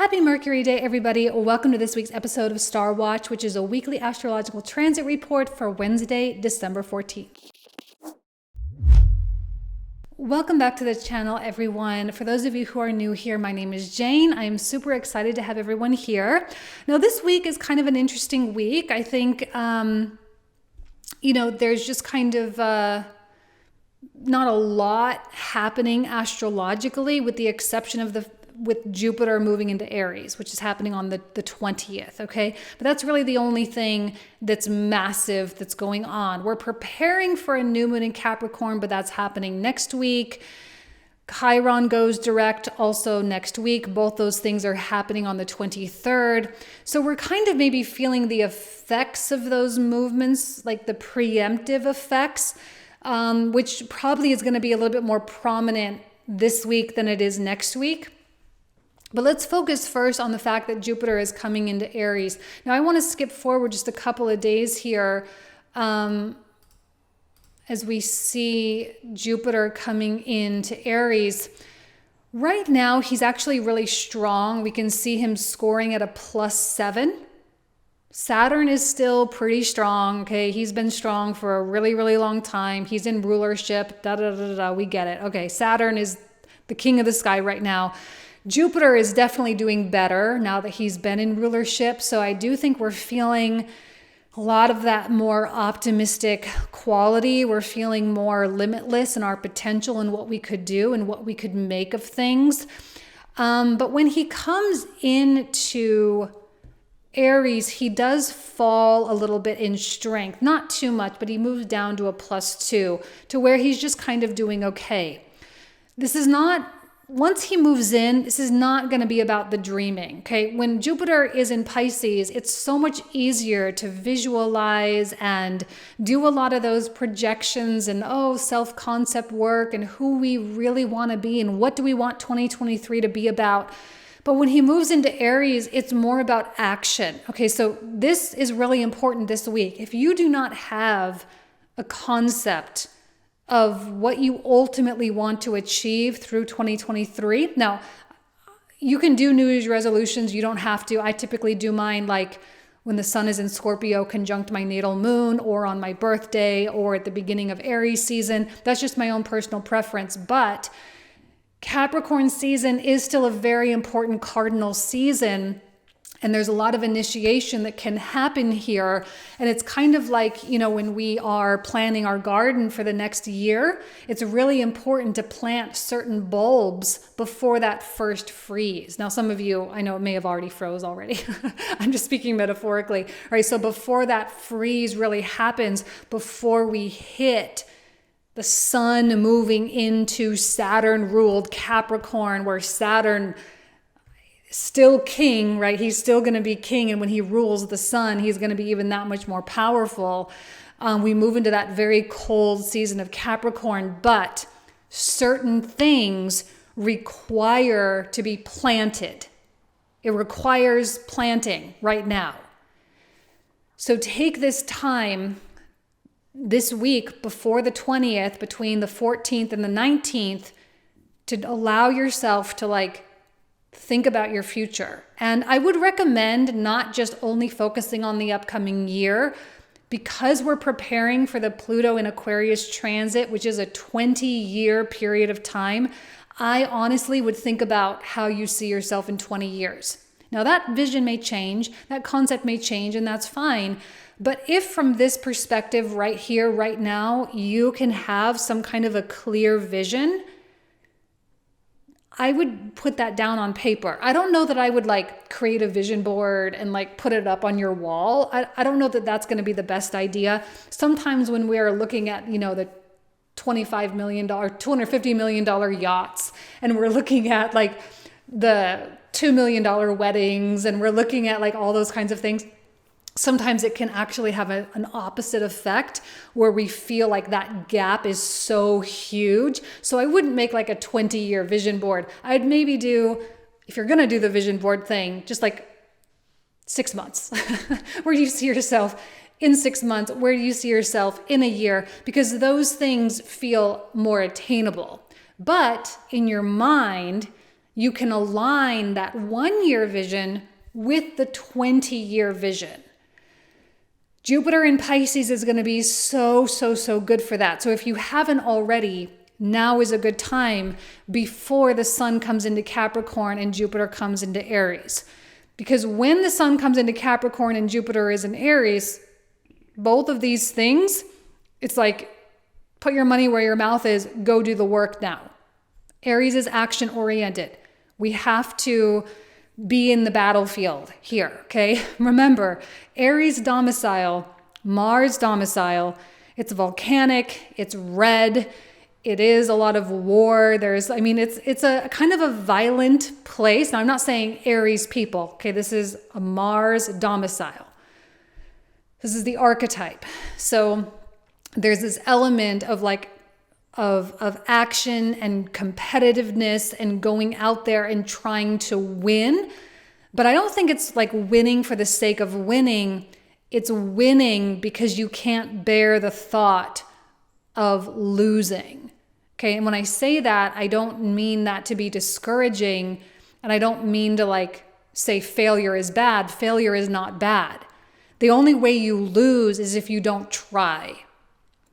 Happy Mercury Day, everybody. Welcome to this week's episode of Star Watch, which is a weekly astrological transit report for Wednesday, December 14th. Welcome back to the channel, everyone. For those of you who are new here, my name is Jane. I am super excited to have everyone here. Now, this week is kind of an interesting week. I think, there's just kind of not a lot happening astrologically, with the exception of with Jupiter moving into Aries, which is happening on the 20th, okay? But that's really the only thing that's massive that's going on. We're preparing for a new moon in Capricorn, but that's happening next week. Chiron goes direct also next week. Both those things are happening on the 23rd. So we're kind of maybe feeling the effects of those movements, like the preemptive effects, which probably is going to be a little bit more prominent this week than it is next week. But let's focus first on the fact that Jupiter is coming into Aries. Now, I want to skip forward just a couple of days here as we see Jupiter coming into Aries. Right now, he's actually really strong. We can see him scoring at a +7. Saturn is still pretty strong, okay? He's been strong for a really, really long time. He's in rulership, we get it. Okay, Saturn is the king of the sky right now. Jupiter is definitely doing better now that he's been in rulership. So I do think we're feeling a lot of that more optimistic quality. We're feeling more limitless in our potential and what we could do and what we could make of things. But when he comes into Aries, he does fall a little bit in strength. Not too much, but he moves down to a +2 to where he's just kind of doing okay. Once he moves in, this is not going to be about the dreaming, okay? When Jupiter is in Pisces, it's so much easier to visualize and do a lot of those projections and, self-concept work and who we really want to be and what do we want 2023 to be about. But when he moves into Aries, it's more about action. Okay, so this is really important this week. If you do not have a concept of what you ultimately want to achieve through 2023. Now, you can do New Year's resolutions. You don't have to. I typically do mine like when the sun is in Scorpio conjunct my natal moon, or on my birthday, or at the beginning of Aries season. That's just my own personal preference. But Capricorn season is still a very important cardinal season. And there's a lot of initiation that can happen here. And it's kind of like, when we are planning our garden for the next year, it's really important to plant certain bulbs before that first freeze. Now, some of you, I know, may have already froze already. I'm just speaking metaphorically. All right, so before that freeze really happens, before we hit the sun moving into Saturn-ruled Capricorn, where Saturn still king, right? He's still going to be king. And when he rules the sun, he's going to be even that much more powerful. We move into that very cold season of Capricorn, but certain things require to be planted. It requires planting right now. So take this time this week before the 20th, between the 14th and the 19th, to allow yourself to think about your future. And I would recommend not just only focusing on the upcoming year, because we're preparing for the Pluto in Aquarius transit, which is a 20-year period of time. I honestly would think about how you see yourself in 20 years. Now, that vision may change, that concept may change, and that's fine. But if from this perspective right here, right now, you can have some kind of a clear vision, I would put that down on paper. I don't know that I would create a vision board and put it up on your wall. I don't know that that's going to be the best idea. Sometimes when we're looking at, the $25 million, $250 million yachts, and we're looking at the $2 million weddings, and we're looking at all those kinds of things, sometimes it can actually have an opposite effect where we feel like that gap is so huge. So I wouldn't make a 20-year vision board. I'd maybe do, if you're going to do the vision board thing, just 6 months, where you see yourself in 6 months, where you see yourself in a year, because those things feel more attainable. But in your mind, you can align that 1-year vision with the 20-year vision. Jupiter in Pisces is going to be so good for that. So if you haven't already, now is a good time before the sun comes into Capricorn and Jupiter comes into Aries. Because when the sun comes into Capricorn and Jupiter is in Aries, both of these things, it's like, put your money where your mouth is, go do the work now. Aries is action oriented. We have to be in the battlefield here, okay? Remember, Aries domicile, Mars domicile, it's volcanic, it's red, it is a lot of war. It's a kind of a violent place. Now, I'm not saying Aries people, okay? This is a Mars domicile. This is the archetype. So there's this element of of action and competitiveness and going out there and trying to win. But I don't think it's like winning for the sake of winning. It's winning because you can't bear the thought of losing. Okay. And when I say that, I don't mean that to be discouraging. And I don't mean to say failure is bad. Failure is not bad. The only way you lose is if you don't try.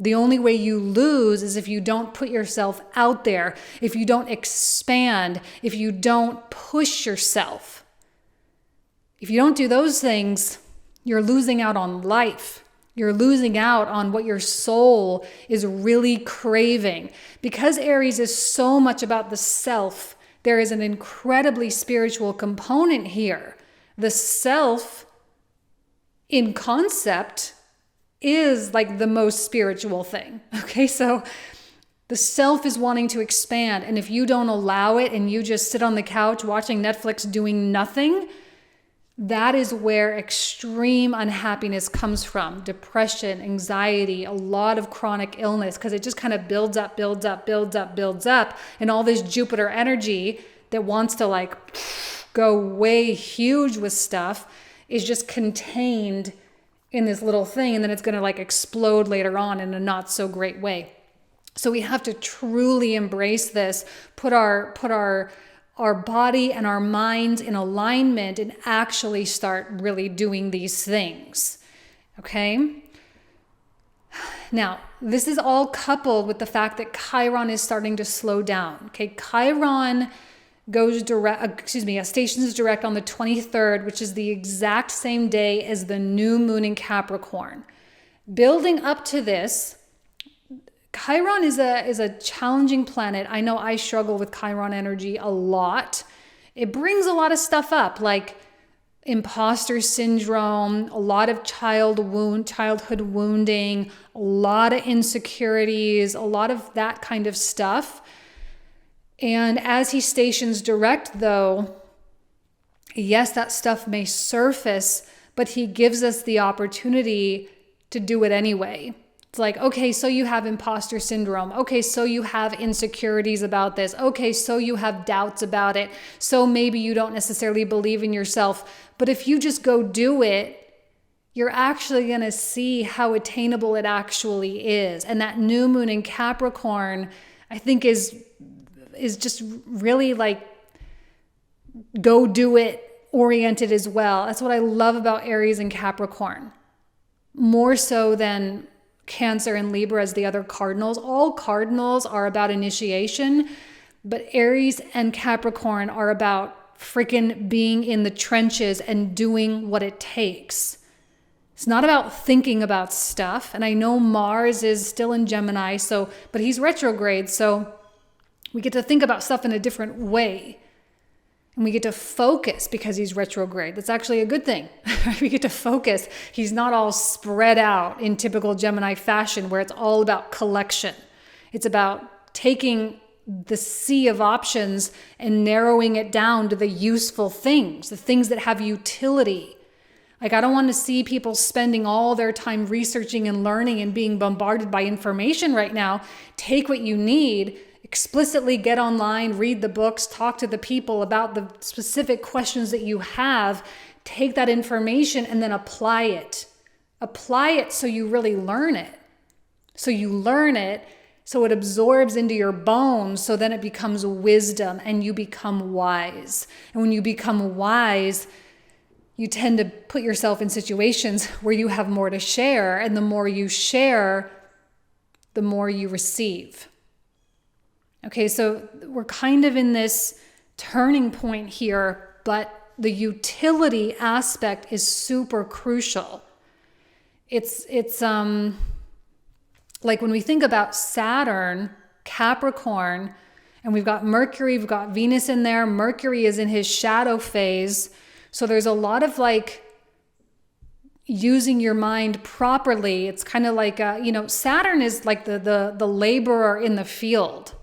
The only way you lose is if you don't put yourself out there, if you don't expand, if you don't push yourself. If you don't do those things, you're losing out on life. You're losing out on what your soul is really craving. Because Aries is so much about the self, there is an incredibly spiritual component here. The self in concept is like the most spiritual thing. Okay, so the self is wanting to expand. And if you don't allow it and you just sit on the couch watching Netflix doing nothing, that is where extreme unhappiness comes from. Depression, anxiety, a lot of chronic illness, because it just kind of builds up. And all this Jupiter energy that wants to go way huge with stuff is just contained in this little thing, and then it's going to explode later on in a not so great way. So we have to truly embrace this, put our body and our minds in alignment and actually start really doing these things. Okay? Now, this is all coupled with the fact that Chiron is starting to slow down. Okay, Chiron stations direct on the 23rd, which is the exact same day as the new moon in Capricorn. Building up to this, Chiron is a challenging planet. I know I struggle with Chiron energy a lot. It brings a lot of stuff up, like imposter syndrome, a lot of childhood wounding, a lot of insecurities, a lot of that kind of stuff. And as he stations direct, though, yes, that stuff may surface, but he gives us the opportunity to do it anyway. It's like, okay, so you have imposter syndrome. Okay, so you have insecurities about this. Okay, so you have doubts about it. So maybe you don't necessarily believe in yourself. But if you just go do it, you're actually going to see how attainable it actually is. And that new moon in Capricorn, I think is just really go do it oriented as well. That's what I love about Aries and Capricorn. More so than Cancer and Libra as the other cardinals. All cardinals are about initiation, but Aries and Capricorn are about freaking being in the trenches and doing what it takes. It's not about thinking about stuff. And I know Mars is still in Gemini, but he's retrograde, so we get to think about stuff in a different way. And we get to focus because he's retrograde. That's actually a good thing. We get to focus. He's not all spread out in typical Gemini fashion where it's all about collection. It's about taking the sea of options and narrowing it down to the useful things, the things that have utility. I don't want to see people spending all their time researching and learning and being bombarded by information right now. Take what you need. Explicitly get online, read the books, talk to the people about the specific questions that you have, take that information and then apply it. Apply it so you really learn it. So So it absorbs into your bones, so then it becomes wisdom and you become wise. And when you become wise, you tend to put yourself in situations where you have more to share, and the more you share, the more you receive. Okay, so we're kind of in this turning point here, but the utility aspect is super crucial. It's like when we think about Saturn, Capricorn, and we've got Mercury, we've got Venus in there. Mercury is in his shadow phase. So there's a lot of like using your mind properly. It's kind of like, Saturn is like the laborer in the field.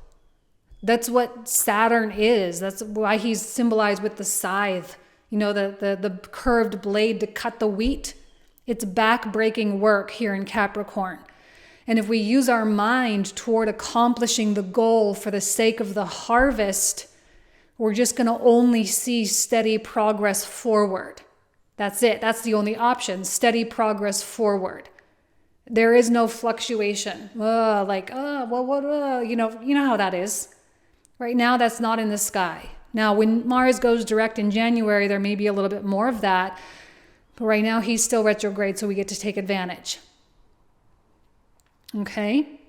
That's what Saturn is. That's why he's symbolized with the scythe, the curved blade to cut the wheat. It's back-breaking work here in Capricorn. And if we use our mind toward accomplishing the goal for the sake of the harvest, we're just going to only see steady progress forward. That's it. That's the only option. Steady progress forward. There is no fluctuation. You know how that is. Right now, that's not in the sky. Now, when Mars goes direct in January, there may be a little bit more of that. But right now, he's still retrograde, so we get to take advantage. Okay?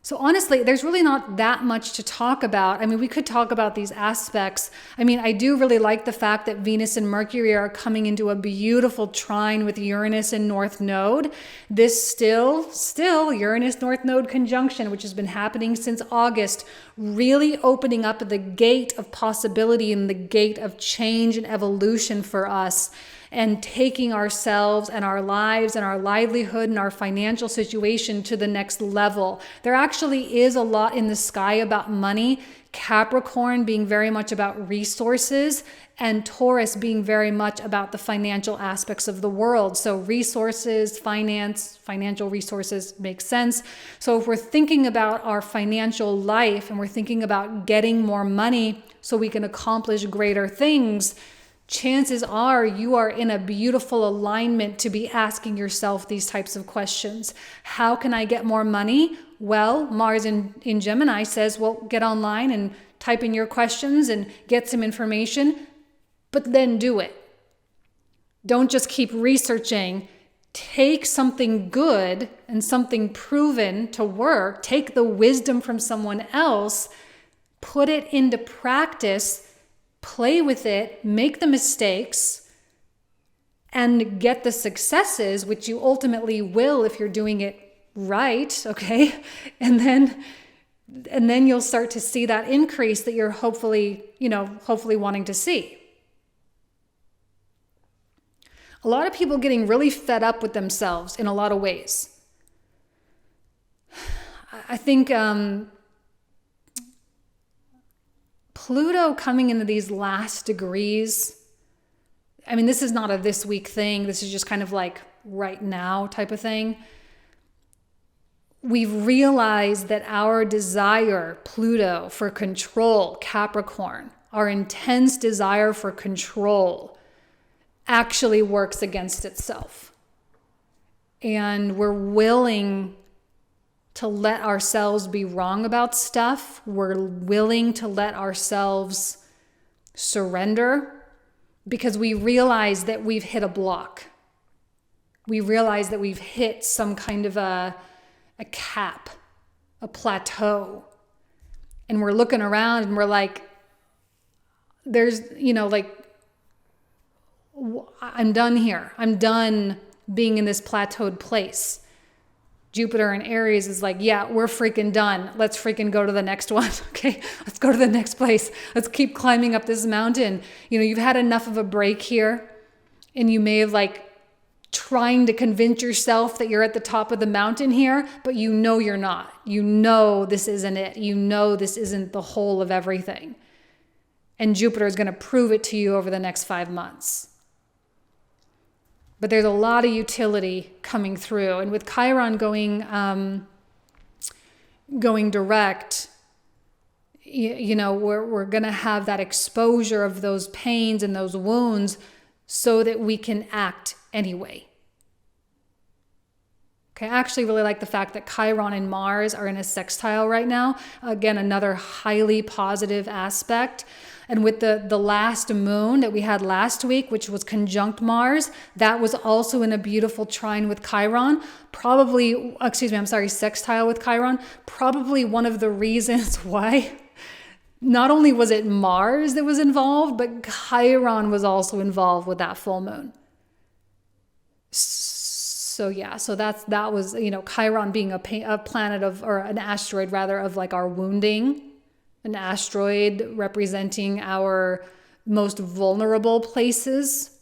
So honestly, there's really not that much to talk about. I mean, we could talk about these aspects. I mean, I do really like the fact that Venus and Mercury are coming into a beautiful trine with Uranus and North Node. This still Uranus North Node conjunction, which has been happening since August, really opening up the gate of possibility and the gate of change and evolution for us, and taking ourselves and our lives and our livelihood and our financial situation to the next level. There actually is a lot in the sky about money, Capricorn being very much about resources, and Taurus being very much about the financial aspects of the world. So resources, financial resources make sense. So if we're thinking about our financial life and we're thinking about getting more money so we can accomplish greater things, chances are you are in a beautiful alignment to be asking yourself these types of questions. How can I get more money? Well, Mars in Gemini says, well, get online and type in your questions and get some information, but then do it. Don't just keep researching. Take something good and something proven to work. Take the wisdom from someone else, put it into practice, play with it, make the mistakes, and get the successes, which you ultimately will if you're doing it right, okay? And then you'll start to see that increase that you're hopefully wanting to see. A lot of people getting really fed up with themselves in a lot of ways. I think Pluto coming into these last degrees, I mean, this is not a this week thing. This is just kind of like right now type of thing. We've realized that our desire, Pluto, for control, Capricorn, our intense desire for control actually works against itself. And we're willing to let ourselves be wrong about stuff. We're willing to let ourselves surrender because we realize that we've hit a block. We realize that we've hit some kind of a cap, a plateau. And we're looking around and we're like, I'm done here. I'm done being in this plateaued place. Jupiter in Aries is like, yeah, we're freaking done. Let's freaking go to the next one. Okay, let's go to the next place. Let's keep climbing up this mountain. You've had enough of a break here, and you may have trying to convince yourself that you're at the top of the mountain here, but you're not. This isn't it. This isn't the whole of everything. And Jupiter is going to prove it to you over the next 5 months. But there's a lot of utility coming through. And with Chiron going direct, we're going to have that exposure of those pains and those wounds so that we can act anyway. Okay, I actually really like the fact that Chiron and Mars are in a sextile right now. Again, another highly positive aspect. And with the last moon that we had last week, which was conjunct Mars, that was also in a beautiful trine with Chiron. Sextile with Chiron. Probably one of the reasons why not only was it Mars that was involved, but Chiron was also involved with that full moon. So yeah, so that was, Chiron being a planet or an asteroid rather, of like our wounding, an asteroid representing our most vulnerable places.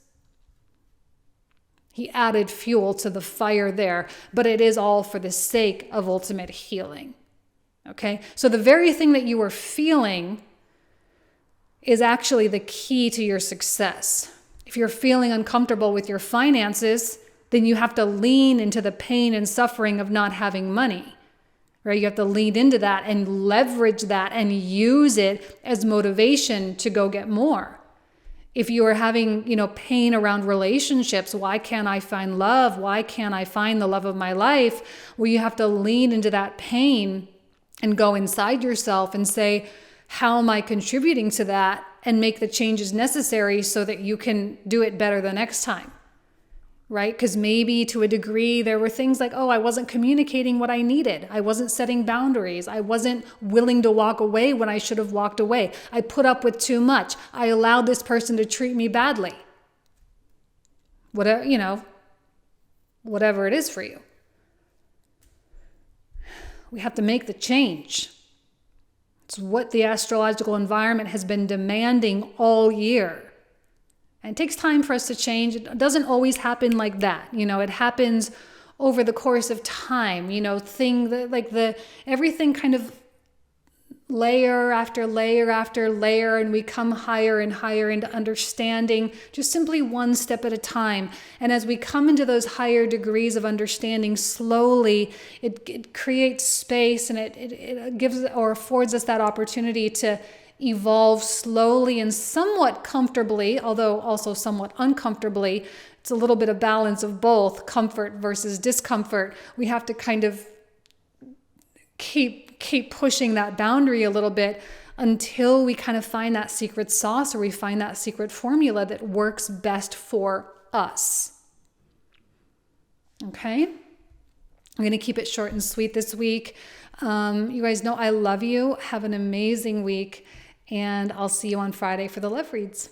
He added fuel to the fire there, but it is all for the sake of ultimate healing. Okay, so the very thing that you are feeling is actually the key to your success. If you're feeling uncomfortable with your finances, then you have to lean into the pain and suffering of not having money, right? You have to lean into that and leverage that and use it as motivation to go get more. If you are having, pain around relationships, why can't I find love? Why can't I find the love of my life? Well, you have to lean into that pain and go inside yourself and say, how am I contributing to that? And make the changes necessary so that you can do it better the next time. Right? Because maybe to a degree there were things like, I wasn't communicating what I needed. I wasn't setting boundaries. I wasn't willing to walk away when I should have walked away. I put up with too much. I allowed this person to treat me badly. Whatever, whatever it is for you. We have to make the change. It's what the astrological environment has been demanding all year. And it takes time for us to change. It doesn't always happen like that. It happens over the course of time, everything kind of layer after layer after layer, and we come higher and higher into understanding, just simply one step at a time. And as we come into those higher degrees of understanding slowly, it creates space, and it gives or affords us that opportunity to evolve slowly and somewhat comfortably, although also somewhat uncomfortably. It's a little bit of balance of both, comfort versus discomfort. We have to kind of keep pushing that boundary a little bit until we kind of find that secret sauce, or we find that secret formula that works best for us. Okay? I'm going to keep it short and sweet this week. You guys know I love you. Have an amazing week. And I'll see you on Friday for the love reads.